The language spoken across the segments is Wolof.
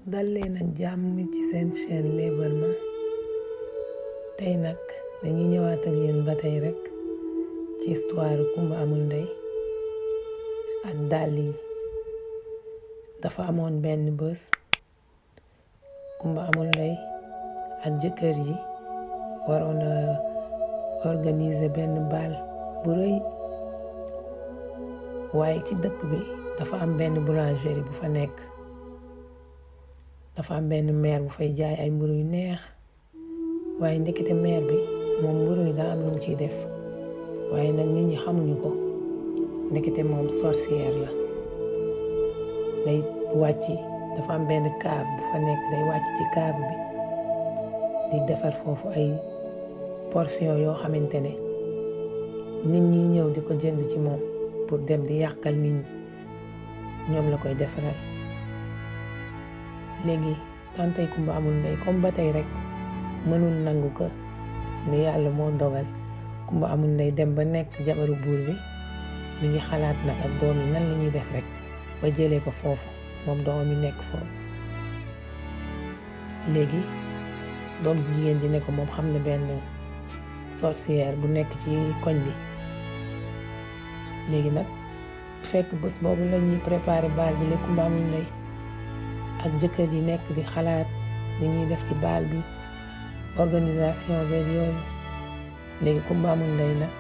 dal leen ak jàmm ci seen chaîne Léebal Ma. tey nag dañuy ñëwaat ak yéen ba tey rek ci histoire Kumba Amul Ndey ak dàll yi. dafa amoon benn bés Kumba Amul Ndey ak jëkkër ji waroon a organiser benn bal bu rëy, waaye ci dëkk bi dafa am benn boulangerie bu fa nekk. dafa am benn maire bu fay jaay ay mburu yu neex, waaye ndekete maire bi moom mburu yi daa am lu mu ciy def, waaye nag nit ñi xamuñu ko. ndekete moom sorcière la. day wàcc, dafa am benn cave bu fa nekk, day wàcc ci cave bi di defar foofu ay portion yoo xamante ne nit ñi ñëw di ko jënd ci moom pour dem di yàqal nit ñi, ñoom la koy defaral. léegi tantay Kumba Amul Ndey comme ba tey rek mënul nangu ko ne yàlla moo dogal Kumba Amul Ndey dem ba nekk jabaru buur bi. mi ngi xalaat nag ak doom yi nan la ñuy def rek ba jëlee ko foofu, moom doom yi nekk foofu. léegi doom ji jigéen ji ne ko moom xam ne benn sorcière bu nekk ci koñ bi. léegi nag fekk bés boobu la ñuy préparer baal bi la Kumba Amul Ndey ak jëkkër ji nekk di xalaat ni ñuy def ci baal bi, organisation beeg yooyu. léegi Kumba Amul Ndey nag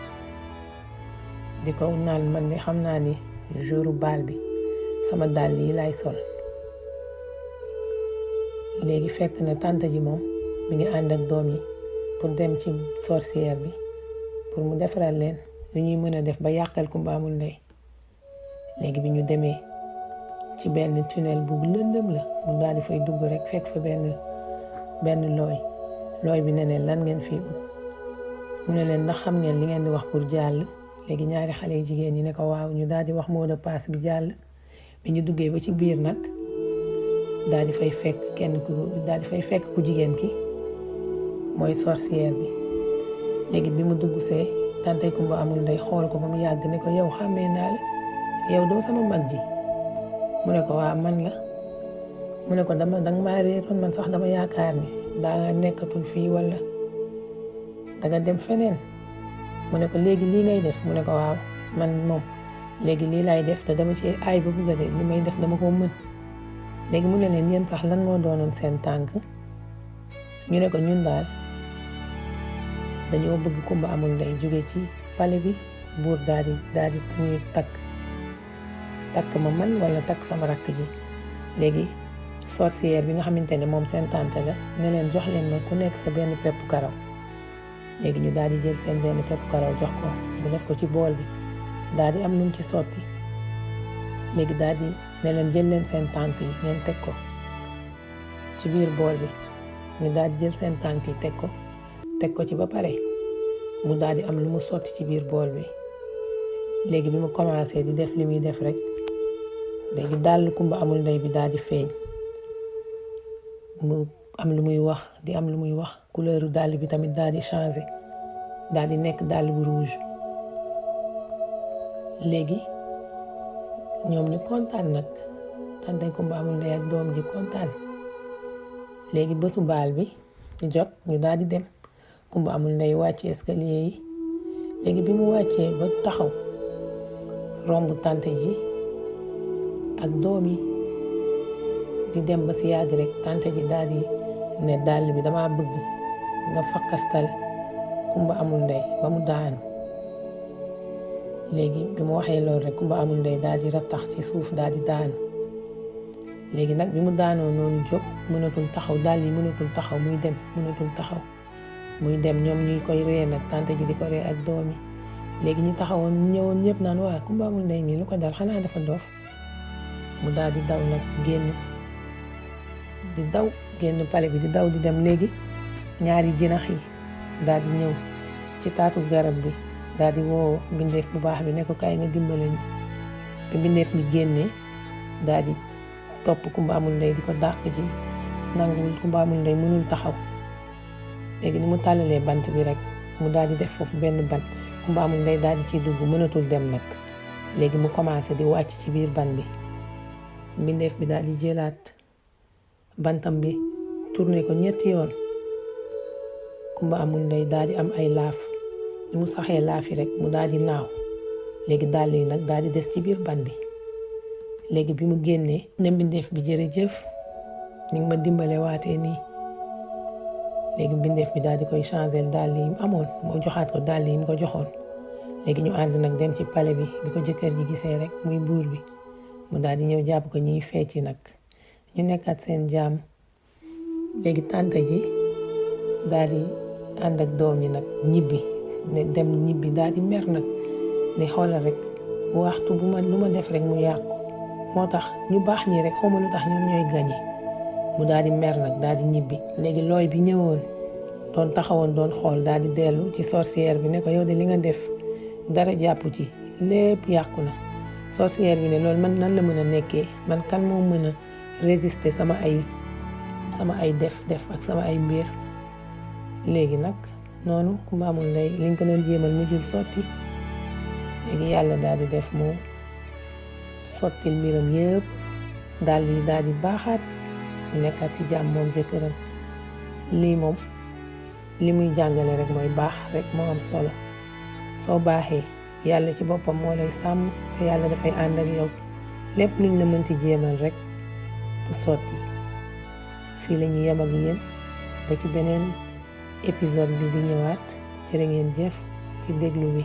di ko naan man de xam naa ni jouru baal bi sama dàll yi laay sol. léegi fekk na tante ji moom mi ngi ànd ak doom yi pour dem ci sorcière bi pour mu defaral leen lu ñuy mën a def ba yàqal Kumba Amul Ndey. léegi bi ñu demee ci benn tunnel bu lëndëm la, mu daal di fay dugg rek fekk fa benn looy bi ne leen lan ngeen fi ut. mu ne leen ndax xam ngeen li ngeen di wax pour jàll. léegi ñaari xale yu jigéen ñi ne ko waaw, ñu daal di wax mot de passe bi jàll. bi ñu duggee ba ci biir nag daal di fay fekk ku jigéen ki mooy sorcière bi. léegi bi mu dugg see tante Kumba Amul Ndey xool ko ba mu yàgg ne ko yow xàmmee naa la, yow doo sama mag ji. mu ne ko waa man la. mu ne ko danga maa réeroon, man sax dama yaakaar ni daa nekkatul fii walla danga dem feneen. mu ne ko léegi lii ngay def. mu ne ko waaw man moom léegi lii laay def te dama ci aay ba bugga de, li may def dama ko mën. léegi mu ne leen yéen sax lan moo doonoon seen tànk. ñu ne ko ñun daal dañoo bëgg Kumba Amul Ndey jóge ci palais bi, buur daal di ñuy takk ma man wala takk sama rakk ji. léegi sorcière bi nga xamante ne moom seen tante la ne leen jox leen ma ku nekk sa benn pepp karaw. léegi ñu daal di jël seen benn pepp karaw jox ko, mu def ko ci bool bi daal di am lu mu ci sotti. léegi daal di ne leen jël leen seen tànk yi ngeen teg ko ci biir bool bi. ñu daal di jël seen tànk yi teg ko ci ba pare mu daal di am lu mu sotti ci biir bool bi. léegi bi mu commencé di def li muy def rek léegi dàll Kumba Amul Ndey bi daal di feeñ. mu am lu muy wax di am lu muy wax, couleur dàll bi tamit daal di changé, daal di nekk dàll bu rouge. léegi ñoom ñu kontaan nag, tante Kumba Amul Ndey ak doom ji kontaan. léegi bésu baal bi di jot ñu daal di dem. Kumba Amul Ndey wàcce escalier yi. léegi bi mu wàccee ba taxaw romb tante ji ak doom yi di dem ba si yàgg rek tante ji daal di ne dàll bi dama bëgg nga fakkastal Kumba Amul Ndey ba mu daanu. léegi bi mu waxee loolu rek Kumba Amul Ndey daal di rattax ci suuf daal di daanu. léegi nag bi mu daanoo noonu jóg mënatul taxaw, dàll yi mënatul taxaw, muy dem mënatul taxaw muy dem. ñoom ñuy koy ree nag, tante ji di ko ree ak doom yi. léegi ñi taxawoon ñëwoon ñëpp naan waa Kumba Amul Ndey mii lu ko dal, xanaa dafa doof. mu daal di daw nag génn palais bi di daw di dem. léegi ñaari jinax yi daal di ñëw ci taatu garab bi daal di woo mbindeef bu baax bi ne ko kaay nga dimbale ñu. bi mbindeef mi génnee daal di topp Kumba Amul Ndey di ko dàq ci nanguwul. Kumba Amul Ndey mënul taxaw. léegi ni mu tàllalee bant bi rek mu daal di def foofu benn bant. Kumba Amul Ndey daal di ciy dugg, mënatul dem nag. léegi mu commencé di wàcc ci biir ban bi. mbindeef bi daal di jëlaat bantam bi tourné ko ñetti yoon Kumba Amul Ndey daal di am ay laaf mu saxee laaf yi rek mu daal di naaw léegi dàll yi nag daal di des ci biir ban bi léegi bi mu génnee ne mbindeef bi jërëjëf ni nga ma dimbale waatee nii léegi mbindeef bi daal di koy changer dàll yi mu amoon moo joxaat ko dàll yi mu ko joxoon léegi ñu ànd nag dem ci palais bi bi ko jëkkër ji gisee rek muy buur bi mu daal di ñëw jàpp ko ñuy fecci nag ñu nekkaat seen jaam léegi tante ji daal di ànd ak doom yi nag ñibbi ne dem ñibbi daal di mer nag ne xoolal rek waxtu bu ma lu ma def rek mu yàqu moo tax ñu baax ñi rek xawma lu tax ñoom ñooy gañe mu daal di mer nag daal di ñibbi léegi looy bi ñëwoon doon taxawoon doon xool daal di dellu ci sorcière bi ne ko yow de li nga def dara jàpp ci lépp yàqu na sorcière bi ne loolu man nan la mën a nekkee man kan moo mën a résister sama ay def ak sama ay mbir léegi nag noonu Kumba Amul Ndey liñ ko doon jéemal mujjul sotti léegi yàlla daal di def moo sottil mbiram yëpp daal yi daal di baaxaat mu nekkaat ci jàmm moom jëkkëram lii moom li muy jàngale rek mooy baax rek moo am solo soo baaxee yàlla ci boppam moo lay sàmm te yàlla dafay ànd ak yow lépp luñ la mënti jéemal rek du sotti fii la ñu yem ak yéen ba ci beneen épisode bi di ñëwaat jërë ngeen jëf ci déglu bi